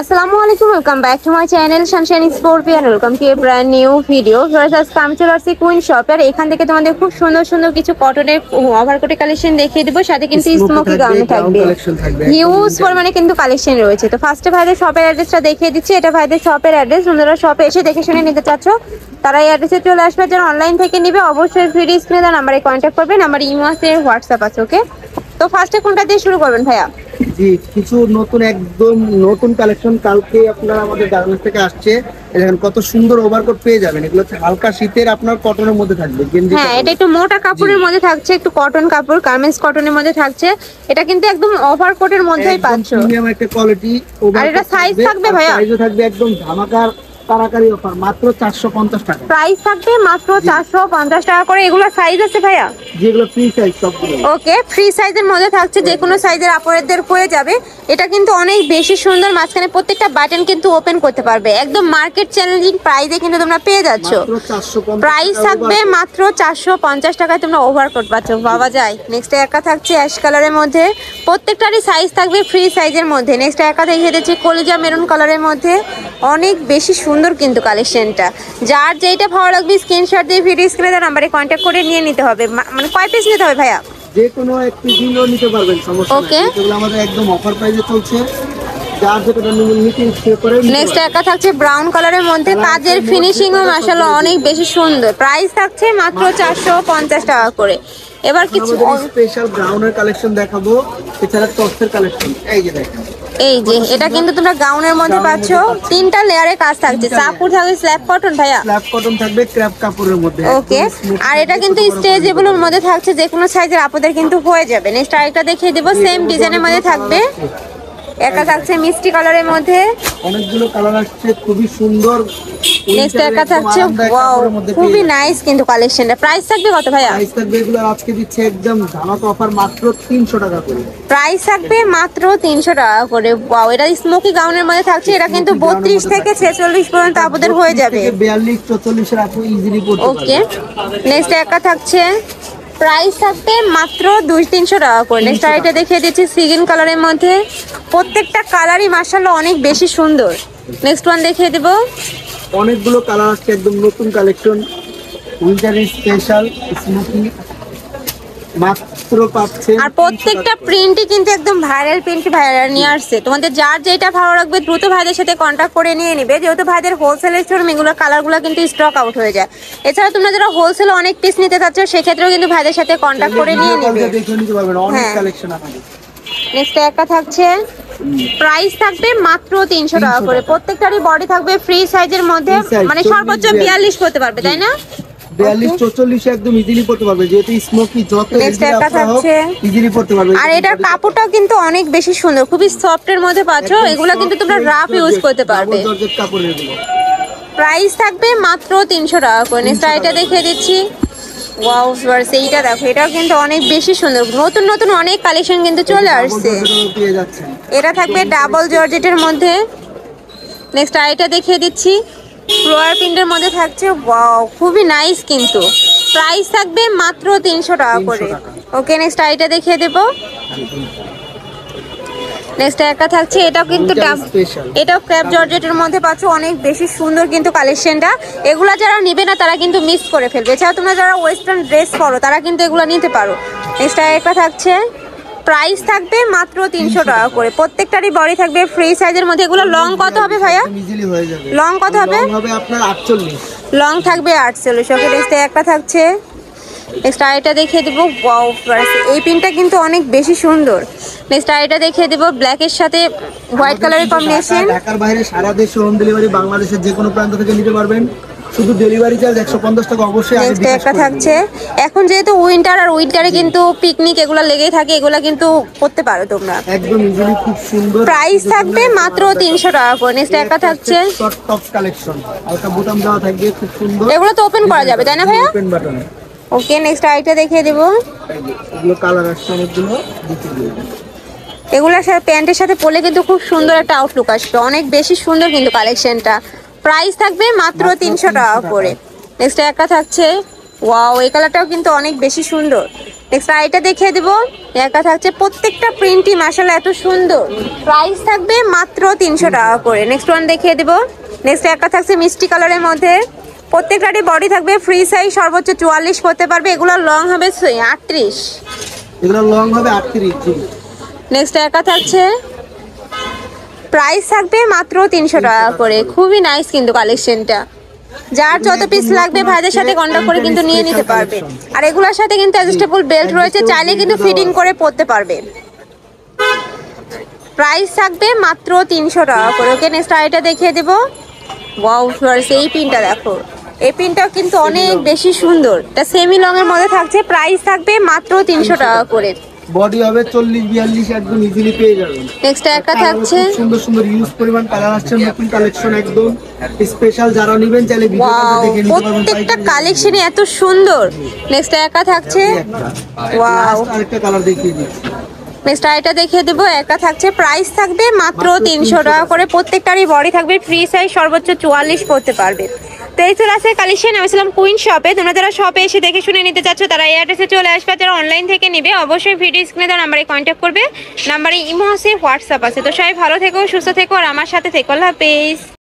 আসসালামু আলাইকুম, welcome back to my channel Sunshine scorpion. Welcome to A brand new video. আজকে আমি চলে আসছি কুইন শপে, আর এখান থেকে তোমাদের খুব সুন্দর সুন্দর কিছু কটনের ওভারকোটে কালেকশন দেখিয়ে দেবো, সাথে কিন্তু স্মোকি গাউন থাকবে, হিউজ পরিমাণে কিন্তু কালেকশন রয়েছে। তো ফার্স্টে ভাইদের শপের অ্যাড্রেসটা দেখিয়ে দিচ্ছি। এটা ভাইদের শপের অ্যাড্রেস, বন্ধুরা শপে এসে দেখে শুনে নিতে চাচ্ছ তারা এই অ্যাড্রেসে চলে আসবে। যারা অনলাইন থেকে নিবে অবশ্যই ভিডিও স্ক্রিনে দেওয়া নাম্বারে কন্ট্যাক্ট করবেন। আমার ইমো আছে, হোয়াটসঅ্যাপ আছে। ওকে, তো ফার্স্টে কোনটা দিয়ে শুরু করবেন ভাইয়া? জি, কিছু নতুন একদম নতুন কালেকশন কালকে আপনারা আমাদের গার্মেন্টস থেকে আসছে। দেখেন কত সুন্দর ওভারকোট পেয়ে যাবেন। এগুলো হচ্ছে হালকা শীতের আপনার কটনের মধ্যে থাকবে। হ্যাঁ, এটা একটু মোটা কাপড়ের মধ্যে থাকছে, একটু কটন কাপড়, গার্মেন্টস কটনের মধ্যে থাকছে। এটা কিন্তু একদম ওভারকোটের মধ্যেই পাচ্ছো, প্রিমিয়াম একটা কোয়ালিটি। আর এটা সাইজ থাকবে ভাইয়া? সাইজও থাকবে একদম ধামাকার কারাকারি অফার, মাত্র 450 টাকা। প্রাইস থাকবে মাত্র 450 টাকা করে। এগুলো সাইজ আছে ভাইয়া? যেগুলো ফ্রি সাইজ সবগুলো। ওকে, ফ্রি সাইজের মধ্যে থাকছে, যে কোনো সাইজের আপুদের হয়ে যাবে। এটা কিন্তু অনেক বেশি সুন্দর, মাঝখানে প্রত্যেকটা বাটন কিন্তু ওপেন করতে পারবে। একদম মার্কেট চ্যালেঞ্জিং প্রাইসে কিন্তু তোমরা পেয়ে যাচ্ছ। প্রাইস থাকবে মাত্র 450 টাকায় তোমরা ওভারকোট পাচ্ছ, বাবা যায়। নেক্সট একা থাকছে অ্যাশ কালারের মধ্যে, প্রত্যেকটারই সাইজ থাকবে ফ্রি সাইজের মধ্যে। নেক্সট একা দেখিয়ে দিচ্ছি কলিজা মেরুন কালারের মধ্যে, অনেক বেশি সুন্দর কিন্তু কালেকশনটা। যার যেটা ভালো লাগবে স্ক্রিনশট দিয়ে ভিডিও স্ক্রিনে দেওয়া নাম্বারে কন্ট্যাক্ট করে নিয়ে নিতে হবে। মানে কয় পিস নিতে হবে ভাইয়া? যে কোনো একটি দিনও নিতে পারবেন, সমস্যা নেই। এগুলো আমাদের একদম অফার প্রাইসে চলছে। যার যেটা নিতে ইচ্ছে করে। নেক্সট একটা থাকছে ব্রাউন কালারের মধ্যে, কাজের ফিনিশিংও মাশাআল্লাহ অনেক বেশি সুন্দর। প্রাইস থাকছে মাত্র 450 টাকা করে। এবার কিছু স্পেশাল ব্রাউনের কালেকশন দেখাবো, এছাড়া টপসের কালেকশন। এই যে দেখেন, এই যে এটা কিন্তু তোমরা গাউনের মধ্যে পাচ্ছ, তিনটা লেয়ারে কাজ থাকছে। কাপড় থাকবে স্ল্যাব কটন ভাইয়া? স্ল্যাব কটন থাকবে ক্র্যাপ কাপড়ের মধ্যে। ওকে, আর এটা কিন্তু স্ট্রেচেবলের মধ্যে থাকছে, যে কোনো সাইজের আপুদের কিন্তু হয়ে যাবে। নেক্সট আরেকটা দেখিয়ে দেব, সেম ডিজাইনের মধ্যে থাকবে। একটা থাকছে মিষ্টি কালারের মধ্যে, অনেকগুলো কালার আসছে, খুবই সুন্দর। নেক্সট একটা থাকছে ওয়াও, খুবই নাইস কিন্তু কালেকশনটা। প্রাইস থাকবে কত ভাইয়া? প্রাইস থাকবে এগুলো আজকে দিচ্ছে একদম ধামাকা অফার, মাত্র 300 টাকা করে। প্রাইস থাকবে মাত্র 300 টাকা করে। ওয়াও, এটা স্মোকি গাউনের মধ্যে থাকছে। এটা কিন্তু 32 থেকে 46 পর্যন্ত আপুদের হয়ে যাবে। 42 44 এর আপু ইজিলি পড়তে পারবে। ওকে, নেক্সট একটা থাকছে, প্রাইস থাকবে মাত্র 200-300 টাকা করে। নেক্সট আরেকটা দেখিয়ে দিচ্ছি সিগিন কালারের মধ্যে, প্রত্যেকটা কালারই মাশাআল্লাহ অনেক বেশি সুন্দর। নেক্সট ওয়ান দেখিয়ে দেব, অনেকগুলো কালার আসছে, একদম নতুন কালেকশন, উইন্টার স্পেশাল স্মোকি, মাত্র পাচ্ছে। আর প্রত্যেকটা প্রিন্টই কিন্তু একদম ভাইরাল প্রিন্ট, ভাইরাল নিয়ে আসছে। তোমাদের যার যেটা ভালো লাগবে দ্রুত ভাইদের সাথে কন্ট্যাক্ট করে নিয়ে নিবে, যেহেতু ভাইদের হোলসেলের স্টোর, এগুলো কালারগুলো কিন্তু স্টক আউট হয়ে যায়। এছাড়া তোমরা যারা হোলসেলে অনেক পিস নিতে চাচ্ছ, সেক্ষেত্রেও কিন্তু ভাইদের সাথে কন্ট্যাক্ট করে নিয়ে নিবে। অনেক কালেকশন আমাদের। নেক্সট একটা থাকছে, প্রাইস থাকবে মাত্র 300 টাকা করে। প্রত্যেকটারই বডি থাকবে ফ্রি সাইজের মধ্যে, মানে সর্বোচ্চ 42 করতে পারবে, তাই না? 42 44 একদম ইজিলি পড়তে পারবে, যেহেতু স্মোকি যত ইজিলি পড়তে পারবে। আর এটার কাপড়টাও কিন্তু অনেক বেশি সুন্দর, খুবই সফট এর মধ্যে পাচ্ছ। এগুলো কিন্তু তোমরা রাফ ইউজ করতে পারবে। প্রাইস থাকবে মাত্র 300 টাকা করে। নেক্সট এটা দেখিয়ে দিচ্ছি, ওয়াও ভিউয়ার্স, এইটা দেখো, এটাও কিন্তু অনেক বেশি সুন্দর। নতুন নতুন অনেক কালেকশন কিন্তু চলে আসছে। এটা থাকবে ডাবল জর্জেটের মধ্যে। নেক্সট আইটা দেখিয়ে দিচ্ছি, ফ্লোয়ার প্রিন্টের মধ্যে থাকছে। ওয়াও, খুবই নাইস কিন্তু। প্রাইস থাকবে মাত্র 300 টাকা করে। ওকে, নেক্সট আইটা দেখিয়ে দেব। নেক্সট একটা থাকছে, এটাও কিন্তু এটাও ক্র্যাপ জর্জেটের মধ্যে পাচ্ছ, অনেক বেশি সুন্দর কিন্তু কালেকশনটা। এগুলা যারা নিবে না তারা কিন্তু মিস করে ফেলবে। এছাড়া তোমরা যারা ওয়েস্টার্ন ড্রেস পরো তারা কিন্তু এগুলো নিতে পারো। নেক্সট একটা থাকছে, প্রাইস থাকবে মাত্র 300 টাকা করে। প্রত্যেকটারই বডি থাকবে ফ্রি সাইজের মধ্যে। এগুলো লং কত হবে ভাইয়া? লং কত হবে? আপনার 48। লং থাকবে 48। ওকে, নেক্সট একটা থাকছে, নেক্সট আইটা দেখিয়ে দেবো। ওয়াও, এই পিনটা কিন্তু অনেক বেশি সুন্দর। নেক্সট আইটা দেখিয়ে দেবো, ব্ল্যাকের সাথে হোয়াইট কালারের কম্বিনেশন। ঢাকার বাইরে সারা দেশে হোম ডেলিভারি, বাংলাদেশের যে কোনো প্রান্ত থেকে নিতে পারবেন। শুধু ডেলিভারি চার্জ 150 টাকা অবশ্যই। নেক্সট একটা থাকছে, এখন যেহেতু উইন্টার, আর উইন্টারে কিন্তু পিকনিক এগুলো লেগেই থাকে, এগুলো কিন্তু করতে পারো তোমরা একদম ইজিলি, খুব সুন্দর। প্রাইস থাকবে মাত্র 300 টাকা করে। নেক্সট একটা থাকছে শর্ট টপস কালেকশন, হালকা বোতাম দেওয়া থাকবে, খুব সুন্দর। এগুলো তো ওপেন করা যাবে, তাই না ভাইয়া? Open button. ওকে, নেক্সট আইটা দেখিয়ে দেব। এগুলো কালার আসছে অনেকগুলো, দেখিয়ে দেব। এগুলোর সাথে প্যান্টের সাথে পরলে কিন্তু খুব সুন্দর একটা আউটলুক আসবে, অনেক বেশি সুন্দর কিন্তু কালেকশনটা। প্রাইস থাকবে মাত্র 300 টাকা করে। নেক্সট একটা থাকছে, ওয়াও, এই কালারটাও কিন্তু অনেক বেশি সুন্দর। নেক্সট আইটা দেখিয়ে দিব, একা থাকছে প্রত্যেকটা প্রিন্টই মাশাআল্লাহ এত সুন্দর। প্রাইস থাকবে মাত্র 300 টাকা করে। নেক্সট ওয়ান দেখিয়ে দিব। নেক্সট একা থাকছে মিষ্টি কালারের মধ্যে, প্রত্যেকটারই বডি থাকবে ফ্রি সাইজ, সর্বোচ্চ 44 পড়তে পারবে। এগুলো লং হবে 38, এগুলো লং হবে 38 জি। নেক্সট একা থাকছে, প্রাইস থাকবে মাত্র 300 টাকা করে। খুবই নাইস কিন্তু কালেকশনটা, যার যত পিস লাগবে ভাইদের সাথে কন্ট্যাক্ট করে কিন্তু নিয়ে নিতে পারবে। আর এগুলোর সাথে কিন্তু অ্যাডজাস্টেবল বেল্ট রয়েছে, চাইলে কিন্তু ফিটিং করে পরতে পারবে। প্রাইস থাকবে মাত্র 300 টাকা করে। ওকে নেক্সট আইটা দেখিয়ে দেবো। ওয়াও ফ্লোরেস, এই পিনটা দেখো, এই পিনটাও কিন্তু অনেক বেশি সুন্দর। এটা সেমি লং এর মধ্যে থাকছে, প্রাইস থাকবে মাত্র 300 টাকা করে। বডি হবে 40-42, একদম ইজিলি পেয়ে যাবেন। নেক্সট একটা থাকছে, সুন্দর সুন্দর ইউজ পরিমাণ কালার আসছে, নতুন কালেকশন একদম স্পেশাল। যারা নেবেন চাইলে ভিডিও ওয়াও দেখে নিতে পারবেন। প্রত্যেকটা কালেকশনই এত সুন্দর। নেক্সট একা থাকছে, ওয়াও আরেকটা কালার দেখিয়ে দিচ্ছি। নেক্সট আইটা দেখিয়ে দেবো। একা থাকছে, প্রাইস থাকবে মাত্র 300 টাকা করে। প্রত্যেকটারই বডি থাকবে ফ্রি সাইজ, সর্বোচ্চ 44 পড়তে পারবে। তো এই চলে আসে কালেকশন। আমি ছিলাম কুইন শপে। তোমরা যারা শপে এসে দেখে শুনে নিতে চাচ্ছ তারা এই অ্যাড্রেসে চলে আসবে। যারা অনলাইন থেকে নিবে অবশ্যই ভিডিও স্ক্রিনে দেওয়া নাম্বারে কন্ট্যাক্ট করবে। নাম্বারে ইমো আছে, হোয়াটসঅ্যাপ আছে। তো সবাই ভালো থেকো, সুস্থ থেকো, আর আমার সাথে থেকো। আল্লাহ হাফেজ।